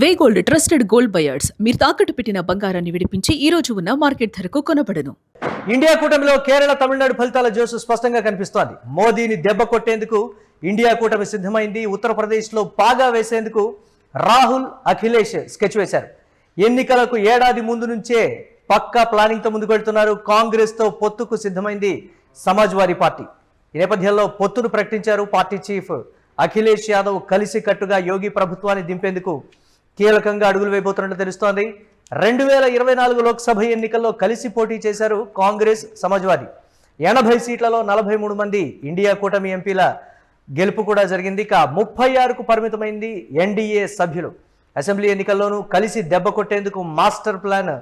వే gold trusted gold buyers మీరు తాకట్టు పెట్టిన బంగారాన్ని విడిపించి ఈ రోజు ఉన్న మార్కెట్ ధరకు కొనబడను. ఇండియా కూటమిలో కేరళ తమిళనాడు ఫలితాల జోసు స్పష్టంగా కనిపిస్తోంది. మోదీని దెబ్బ కొట్టేందుకు ఇండియా కూటమి సిద్ధమైంది. ఉత్తరప్రదేశ్లో పాగా వేసేందుకు రాహుల్, అఖిలేష్ స్కెచ్ వేశారు. ఎన్నికలకు ఏడాది ముందు నుంచే పక్కా ప్లానింగ్తో ముందుకు వెళ్తున్నారు. కాంగ్రెస్తో పొత్తుకు సిద్ధమైంది సమాజ్వాదీ పార్టీ. ఈ నేపథ్యంలో పొత్తును ప్రకటించారు పార్టీ చీఫ్ అఖిలేష్ యాదవ్. కలిసి కట్టుగా యోగి ప్రభుత్వాన్ని దింపేందుకు కీలకంగా అడుగులు వేయబోతున్నట్టు తెలుస్తోంది. 2024 లోక్సభ ఎన్నికల్లో కలిసి పోటీ చేశారు కాంగ్రెస్, సమాజ్వాదీ. 80 సీట్లలో 43 మంది ఇండియా కూటమి ఎంపీల గెలుపు కూడా జరిగింది. ఇక 36కు పరిమితమైంది ఎన్డీఏ సభ్యులు. అసెంబ్లీ ఎన్నికల్లోనూ కలిసి దెబ్బ కొట్టేందుకు మాస్టర్ ప్లాన్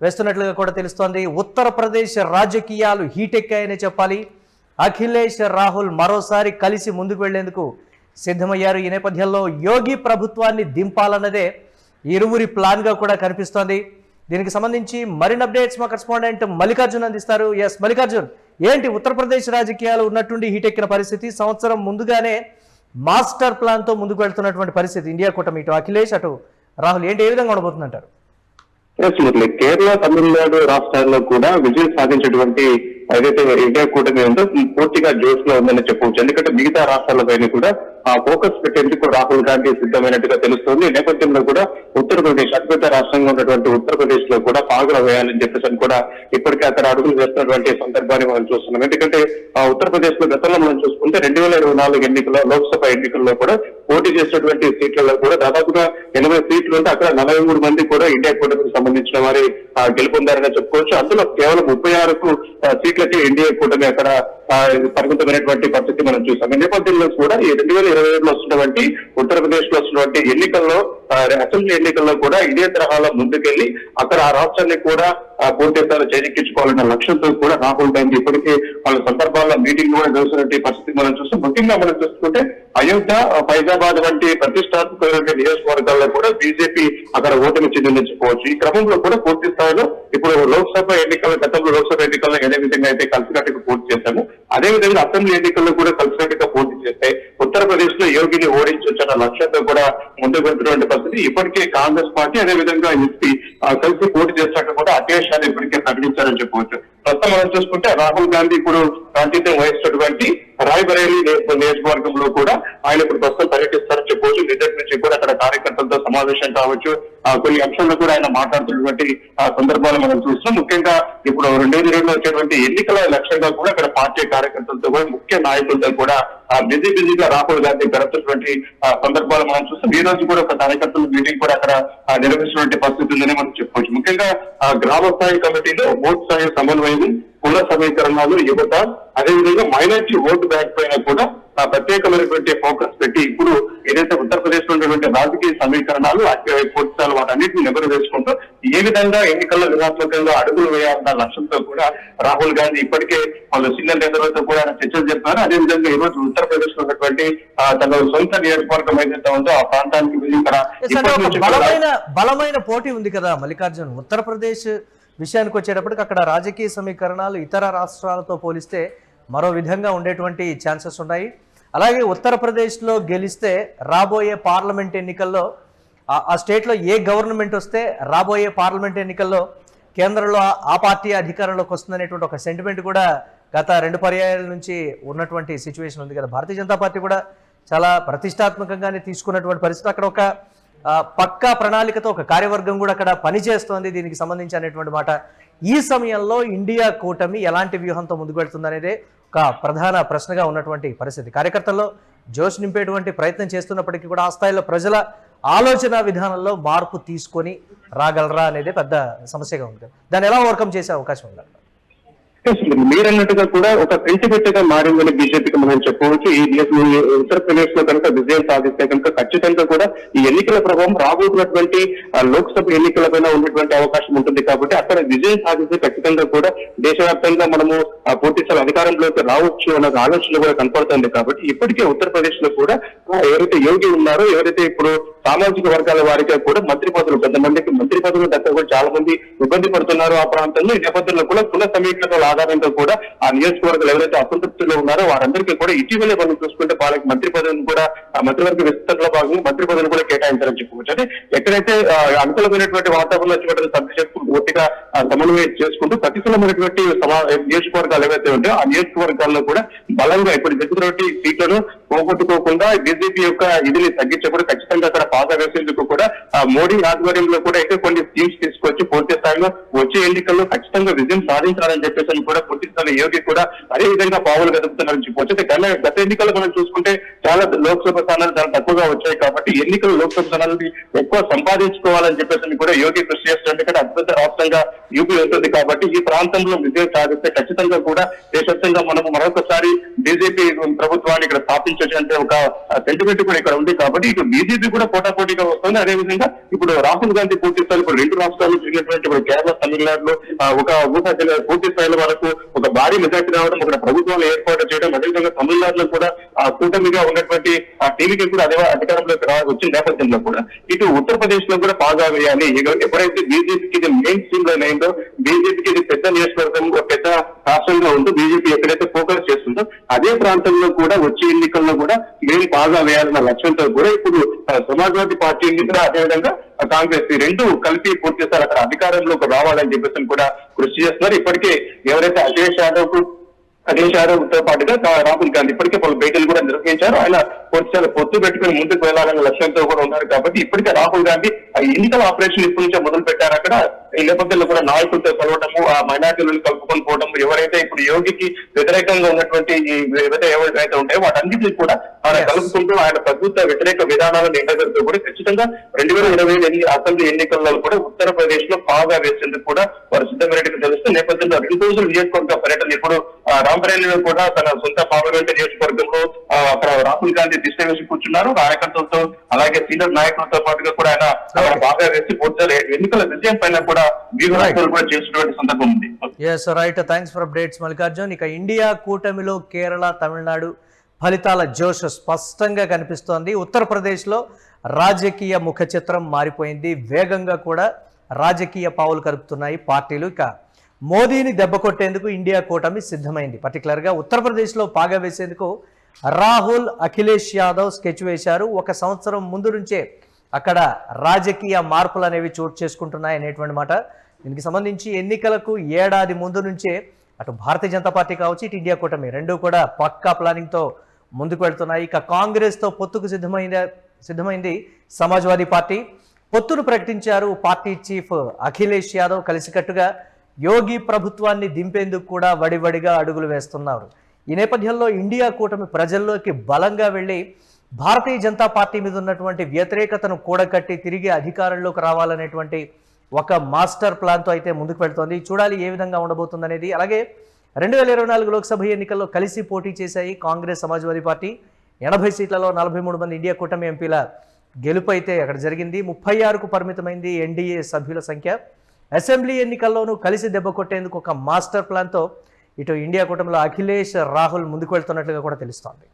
వేస్తున్నట్లుగా కూడా తెలుస్తోంది. ఉత్తరప్రదేశ్ రాజకీయాలు హీటెక్కాయనే చెప్పాలి. అఖిలేష్, రాహుల్ మరోసారి కలిసి ముందుకు వెళ్లేందుకు సిద్ధమయ్యారు. ఈ నేపథ్యంలో యోగి ప్రభుత్వాన్ని దింపాలన్నదే ఇరువురి ప్లాన్గా కూడా కనిపిస్తోంది. దీనికి సంబంధించి మరిన్ని అప్డేట్స్ మా కరెస్పాండెంట్ మల్లికార్జున్ అందిస్తారు. ఎస్ మల్లికార్జున్, ఏంటి ఉత్తరప్రదేశ్ రాజకీయాలు ఉన్నట్టుండి హీటెక్కిన పరిస్థితి? సంవత్సరం ముందుగానే మాస్టర్ ప్లాన్తో ముందుకు వెళ్తున్నటువంటి పరిస్థితి ఇండియా కూటమి, ఇటు అఖిలేష్ అటు రాహుల్, ఏంటి ఏ విధంగా ఉండబోతుందంటారు? కేరళ, తమిళనాడు రాష్ట్రాల్లో కూడా విజయం సాధించేటువంటి ఏదైతే ఇండియా కూటమి ఉందో పూర్తిగా జోష్ లో ఉందని చెప్పవచ్చు. ఎందుకంటే మిగతా రాష్ట్రాలపైన కూడా ఆ ఫోకస్ పెట్టేందుకు రాహుల్ గాంధీ సిద్ధమైనట్టుగా తెలుస్తోంది. ఈ నేపథ్యంలో కూడా ఉత్తరప్రదేశ్, అతిపెద్ద రాష్ట్రంగా ఉన్నటువంటి ఉత్తరప్రదేశ్ లో కూడా పాగులు వేయాలని చెప్పేసి కూడా ఇప్పటికే అక్కడ అడుగులు వేస్తున్నటువంటి సందర్భాన్ని మనం చూస్తున్నాం. ఎందుకంటే ఉత్తరప్రదేశ్ లో గతంలో మనం చూసుకుంటే 2024 ఎన్నికల్లో, లోక్సభ ఎన్నికల్లో కూడా పోటీ చేసినటువంటి సీట్లలో కూడా దాదాపుగా 80 సీట్లు ఉంటే అక్కడ 43 మంది కూడా ఇండియా కూటమికి సంబంధించిన వారి గెలుపొందారని చెప్పుకోవచ్చు. అందులో కేవలం 36కు సీట్లకి ఎన్డీఏ కూటమి అక్కడ పరిమితమైనటువంటి పరిస్థితి మనం చూసాం. ఈ నేపథ్యంలో కూడా ఈ 2027లో వస్తున్నటువంటి ఉత్తరప్రదేశ్ లో వస్తున్నటువంటి ఎన్నికల్లో, అసెంబ్లీ ఎన్నికల్లో కూడా ఇదే తరహాలో ముందుకెళ్లి అక్కడ ఆ రాష్ట్రాన్ని కూడా పూర్తి స్థాయిలో చేజిక్కించుకోవాలన్న లక్ష్యంతో కూడా రాహుల్ గాంధీ ఇప్పటికే వాళ్ళ సందర్భాల్లో మీటింగ్ కూడా చేస్తున్నటువంటి పరిస్థితి మనం చూస్తాం. ముఖ్యంగా మనం చూసుకుంటే అయోధ్య, ఫైజాబాద్ వంటి ప్రతిష్టాత్మకమైన నియోజకవర్గాల్లో కూడా బీజేపీ అక్కడ ఓటమి చెందిందని చెప్పవచ్చు. ఈ క్రమంలో కూడా పూర్తి స్థాయిలో ఇప్పుడు లోక్సభ ఎన్నికల, గతంలో లోక్సభ ఎన్నికల్లో ఏ విధంగా అయితే కలిసికట్టుగా పోటీ చేశాము, అదేవిధంగా అసెంబ్లీ ఎన్నికల్లో కూడా కలిసికట్టుగా పోటీ చేస్తే ఉత్తరప్రదేశ్ లో యోగిని ఓడించొచ్చన్న లక్ష్యంతో కూడా ముందుకు వెళ్తున్నటువంటి పరిస్థితి. ఇప్పటికే కాంగ్రెస్ పార్టీ, అదేవిధంగా ఎస్పీ కలిసి పోటీ చేసినట్టు కూడా అఖిలేష్ ఇప్పటికే ప్రకటించారని చెప్పవచ్చు. ప్రస్తుతం మనం చూసుకుంటే రాహుల్ గాంధీ ఇప్పుడు ప్రాతినిధ్యం వహిస్తున్నటువంటి రాయ్బరేలీ నియోజకవర్గంలో కూడా ఆయన ఇప్పుడు ప్రస్తుతం పర్యటిస్తారని చెప్పవచ్చు. నిన్నటి నుంచి కూడా అక్కడ కార్యకర్తలతో సమావేశం కావచ్చు, కొన్ని అంశాల్లో కూడా ఆయన మాట్లాడుతున్నటువంటి సందర్భాలు మనం చూస్తున్నాం. ముఖ్యంగా ఇప్పుడు 2022లో వచ్చేటువంటి ఎన్నికల లక్ష్యంగా కూడా అక్కడ పార్టీ కార్యకర్తలతో కూడా, ముఖ్య నాయకులతో కూడా బిజీగా రాహుల్ గాంధీ గడుపుతున్నటువంటి సందర్భాలు మనం చూస్తాం. ఈ రోజు కూడా ఒక కార్యకర్తల మీటింగ్ కూడా అక్కడ నిర్వహిస్తున్నటువంటి పరిస్థితి ఉందని మనం చెప్పుకోవచ్చు. ముఖ్యంగా గ్రామ స్థాయి కమిటీలో ఓటు స్థాయి సమన్వయం, కుల సమీకరణాలు, యువత, అదేవిధంగా మైనార్టీ ఓటు బ్యాంక్ పైన కూడా ప్రత్యేకమైనటువంటి ఫోకస్ పెట్టి ఇప్పుడు ఏదైతే ఉత్తరప్రదేశ్ లో ఉన్నటువంటి రాజకీయ సమీకరణాలు, పూర్తిస్థాయిలు వాటన్నిటిని నెబరు వేసుకుంటూ ఏ విధంగా ఎన్నికల్లో వ్యూహాత్మకంగా అడుగులు వేయాలన్న లక్ష్యంతో కూడా రాహుల్ గాంధీ ఇప్పటికే వాళ్ళు సీనియర్ నేతలతో కూడా ఆయన చర్చలు చేస్తున్నారు. అదేవిధంగా ఈ రోజు ఉత్తరప్రదేశ్ లో ఉన్నటువంటి తన సొంత నియోజకవర్గం ఏదైతే ఉందో ఆ ప్రాంతానికి వెళ్ళి బలమైన పోటీ ఉంది కదా మల్లికార్జున్. ఉత్తరప్రదేశ్ విషయానికి వచ్చేటప్పటికి అక్కడ రాజకీయ సమీకరణాలు ఇతర రాష్ట్రాలతో పోలిస్తే మరో విధంగా ఉండేటువంటి ఛాన్సెస్ ఉన్నాయి. అలాగే ఉత్తరప్రదేశ్లో గెలిస్తే రాబోయే పార్లమెంట్ ఎన్నికల్లో ఆ స్టేట్లో ఏ గవర్నమెంట్ వస్తే రాబోయే పార్లమెంట్ ఎన్నికల్లో కేంద్రంలో ఆ పార్టీ అధికారంలోకి వస్తుందనేటువంటి ఒక సెంటిమెంట్ కూడా గత 2 పర్యాయాల నుంచి ఉన్నటువంటి సిచ్యువేషన్ ఉంది కదా. భారతీయ జనతా పార్టీ కూడా చాలా ప్రతిష్టాత్మకంగానే తీసుకున్నటువంటి పరిస్థితి. అక్కడ ఒక పక్కా ప్రణాళికతో ఒక కార్యవర్గం కూడా అక్కడ పనిచేస్తోంది దీనికి సంబంధించి అనేటువంటి మాట. ఈ సమయంలో ఇండియా కూటమి ఎలాంటి వ్యూహంతో ముందుకు వెళ్తుందనేదే ఒక ప్రధాన ప్రశ్నగా ఉన్నటువంటి పరిస్థితి. కార్యకర్తల్లో జోష్ నింపేటువంటి ప్రయత్నం చేస్తున్నప్పటికీ కూడా ఆ స్థాయిలో ప్రజల ఆలోచన విధానంలో మార్పు తీసుకొని రాగలరా అనేది పెద్ద సమస్యగా ఉంది. దాన్ని ఎలా ఓవర్కమ్ చేసే అవకాశం ఉంది? మీరన్నట్టుగా కూడా ఒక సెంటిమెంట్ గా మారిందని బీజేపీకి మనం చెప్పవచ్చు. ఈ ఉత్తరప్రదేశ్ లో కనుక విజయం సాధిస్తే కనుక ఖచ్చితంగా కూడా ఈ ఎన్నికల ప్రభావం రాబోతున్నటువంటి లోక్సభ ఎన్నికలపైన ఉన్నటువంటి అవకాశం ఉంటుంది. కాబట్టి అక్కడ విజయం సాధిస్తే ఖచ్చితంగా కూడా దేశవ్యాప్తంగా మనము పూర్తి స్థాయి అధికారంలోకి రావచ్చు అన్న ఆలోచన కూడా కనపడుతుంది. కాబట్టి ఇప్పటికే ఉత్తరప్రదేశ్ లో కూడా ఎవరైతే యోగి ఉన్నారో, ఎవరైతే ఇప్పుడు సామాజిక వర్గాల వారికి కూడా మంత్రి పదవులు, కొంతమందికి మంత్రి పదవులు దక్క కూడా చాలా మంది ఇబ్బంది పడుతున్నారు ఆ ప్రాంతంలో. ఈ నేపథ్యంలో కూడా కుల సమీకరణల ఆధారంగా కూడా ఆ నియోజకవర్గాలు ఎవరైతే అసంతృప్తిలో ఉన్నారో వారందరికీ కూడా ఇటీవలే మనం చూసుకుంటే వాళ్ళకి మంత్రి పదవిని కూడా ఆ మంత్రివర్గ విస్తరణలో భాగంగా మంత్రి పదవిని కూడా కేటాయించారని చెప్పుకోవచ్చు. అంటే ఎక్కడైతే అనుకూలమైనటువంటి వాతావరణం వచ్చినటువంటి సభ్య శక్తులు పూర్తిగా సమన్వయం చేసుకుంటూ ప్రతికూలమైనటువంటి నియోజకవర్గాలు ఏవైతే ఉంటాయో ఆ నియోజకవర్గాల్లో కూడా బలంగా ఇప్పుడు దగ్గరటువంటి సీట్లను పోగొట్టుకోకుండా బీజేపీ యొక్క ఇదిని తగ్గించకుండా ఖచ్చితంగా అక్కడ పాగా వేసేందుకు కూడా మోడీ ఆధ్వర్యంలో కూడా అయితే కొన్ని స్కీమ్స్ తీసుకొచ్చి పూర్తి స్థాయిలో వచ్చే ఎన్నికల్లో ఖచ్చితంగా విజయం సాధించాలని చెప్పేసి కూడా పూర్తి స్థాయిలో యోగి కూడా అదే విధంగా పావులు గదుపుతున్నారని చెప్పవచ్చు. గత ఎన్నికల్లో మనం చూసుకుంటే చాలా లోక్సభ స్థానాలు చాలా తక్కువగా వచ్చాయి కాబట్టి ఎన్నికలు లోక్సభ స్థానాలని ఎక్కువ సంపాదించుకోవాలని చెప్పేసి కూడా యోగి కృషి చేస్తుంది. ఇక్కడ అద్భుత రాష్ట్రంగా యూపీ ఉంటుంది కాబట్టి ఈ ప్రాంతంలో విజయం సాధిస్తే ఖచ్చితంగా కూడా దేశవ్యాప్తంగా మనము మరొకసారి బీజేపీ ప్రభుత్వాన్ని ఇక్కడ స్థాపించే ఒక సెంటిమెంట్ కూడా ఇక్కడ ఉంది కాబట్టి ఇటు బీజేపీ కూడా పోటాపోటీగా వస్తుంది. అదేవిధంగా ఇప్పుడు రాహుల్ గాంధీ పూర్తి స్థాయిలో ఇప్పుడు 2 రాష్ట్రాల్లో జరిగినటువంటి ఇప్పుడు కేరళ, తమిళనాడులో ఒక పూర్తి స్థాయిలో మనకు ఒక భారీ మెజార్టీ రావడం, ఒక ప్రభుత్వాలు ఏర్పాటు చేయడం, అదేవిధంగా తమిళనాడులో కూడా కూటమిగా ఉన్నటువంటి ఆ టీవీకి కూడా అదే అధికారంలోకి వచ్చిన నేపథ్యంలో కూడా ఇటు ఉత్తరప్రదేశ్ లో కూడా బాగా వేయాలి. ఎప్పుడైతే బీజేపీకి ఇది మెయిన్ స్ట్రీమ్ లైన్ అయిందో, బీజేపీకి ఇది పెద్ద నియోజకవర్గం, పెద్ద రాష్ట్రంగా ఉంటూ బీజేపీ ఎక్కడైతే ఫోకస్ చేస్తుందో అదే ప్రాంతంలో కూడా వచ్చే ఎన్నికల్లో కూడా మేము బాగా వేయాలన్న లక్ష్యంతో కూడా ఇప్పుడు సమాజ్వాదీ పార్టీని కూడా అదేవిధంగా కాంగ్రెస్ ఈ రెండు కలిపి పూర్తి స్థాయి అక్కడ అధికారంలోకి రావాలని చెప్పేసి కూడా కృషి చేస్తున్నారు. ఇప్పటికే ఎవరైతే అఖిలేష్ యాదవ్తో పాటుగా రాహుల్ గాంధీ ఇప్పటికే పలు భేటీలు కూడా నిర్వహించారు. ఆయన పూర్తిస్థాయిలో పొత్తు పెట్టుకుని ముందుకు వెళ్లాలనే లక్ష్యంతో కూడా ఉన్నారు కాబట్టి ఇప్పటికే రాహుల్ గాంధీ ఎన్నికల ఆపరేషన్ ఇప్పటి నుంచే మొదలు పెట్టారు. అక్కడ ఈ నేపథ్యంలో కూడా నాయకులతో కలవటము, ఆ మైనార్టీలను కలుపుకొని పోవడం, ఎవరైతే ఇప్పుడు యోగికి వ్యతిరేకంగా ఉన్నటువంటి ఎవరైతే ఉంటాయో వాటన్నిటిని కూడా ఆయన కలుపుకుంటూ ఆయన ప్రభుత్వ వ్యతిరేక విధానాలను ఎండగడుతూ కూడా ఖచ్చితంగా 2020 అసెంబ్లీ ఎన్నికల్లో కూడా ఉత్తరప్రదేశ్ లో బాగా వేసేందుకు కూడా వారు సిద్ధమైనట్టుగా తెలుస్తుంది. నేపథ్యంలో 2 రోజుల నియోజకవర్గ పర్యటన ఇప్పుడు రాంబరేలీలో కూడా తన సొంత పార్లమెంట్ నియోజకవర్గంలో అక్కడ రాహుల్ గాంధీ దిష్ట వేసి కూర్చున్నారు. కార్యకర్తలతో అలాగే సీనియర్ నాయకులతో పాటుగా కూడా ఆయన అక్కడ బాగా వేసి పూర్తి ఎన్నికల విజయం పైన కూడా వ్యూహాలు కూడా చేసినటువంటి సందర్భం ఉంది. Yes right, thanks for updates Mallikarjun. ఇక ఇండియా కూటమిలో కేరళ, తమిళనాడు ఫలితాల జోష్ స్పష్టంగా కనిపిస్తోంది. ఉత్తరప్రదేశ్లో రాజకీయ ముఖ చిత్రం మారిపోయింది. వేగంగా కూడా రాజకీయ పావులు కలుపుతున్నాయి పార్టీలు. ఇక మోదీని దెబ్బ కొట్టేందుకు ఇండియా కూటమి సిద్ధమైంది. పర్టికులర్గా ఉత్తరప్రదేశ్లో పాగా వేసేందుకు రాహుల్, అఖిలేష్ యాదవ్ స్కెచ్ వేశారు. 1 సంవత్సరం ముందు నుంచే అక్కడ రాజకీయ మార్పులు అనేవి చోటు చేసుకుంటున్నాయి అనేటువంటి మాట. దీనికి సంబంధించి ఎన్నికలకు ఏడాది ముందు నుంచే అటు భారతీయ జనతా పార్టీ కావచ్చు, ఇటు ఇండియా కూటమి రెండూ కూడా పక్కా ప్లానింగ్తో ముందుకు వెళ్తున్నాయి. ఇక కాంగ్రెస్తో పొత్తుకు సిద్ధమైంది సమాజ్వాదీ పార్టీ. పొత్తును ప్రకటించారు పార్టీ చీఫ్ అఖిలేష్ యాదవ్. కలిసికట్టుగా యోగి ప్రభుత్వాన్ని దింపేందుకు కూడా వడివడిగా అడుగులు వేస్తున్నారు. ఈ నేపథ్యంలో ఇండియా కూటమి ప్రజల్లోకి బలంగా వెళ్ళి భారతీయ జనతా పార్టీ మీద ఉన్నటువంటి వ్యతిరేకతను కూడగట్టి తిరిగి అధికారంలోకి రావాలనేటువంటి ఒక మాస్టర్ ప్లాన్తో అయితే ముందుకు వెళ్తోంది. చూడాలి ఏ విధంగా ఉండబోతుంది అనేది. అలాగే 2024 లోక్సభ ఎన్నికల్లో కలిసి పోటీ చేశాయి కాంగ్రెస్, సమాజ్వాదీ పార్టీ. 80 సీట్లలో 43 మంది ఇండియా కూటమి ఎంపీల గెలుపు అయితే అక్కడ జరిగింది. 36కు పరిమితమైంది ఎన్డీఏ సభ్యుల సంఖ్య. అసెంబ్లీ ఎన్నికల్లోనూ కలిసి దెబ్బ కొట్టేందుకు ఒక మాస్టర్ ప్లాన్తో ఇటు ఇండియా కూటమిలో అఖిలేష్, రాహుల్ ముందుకు వెళ్తున్నట్లుగా కూడా తెలుస్తోంది.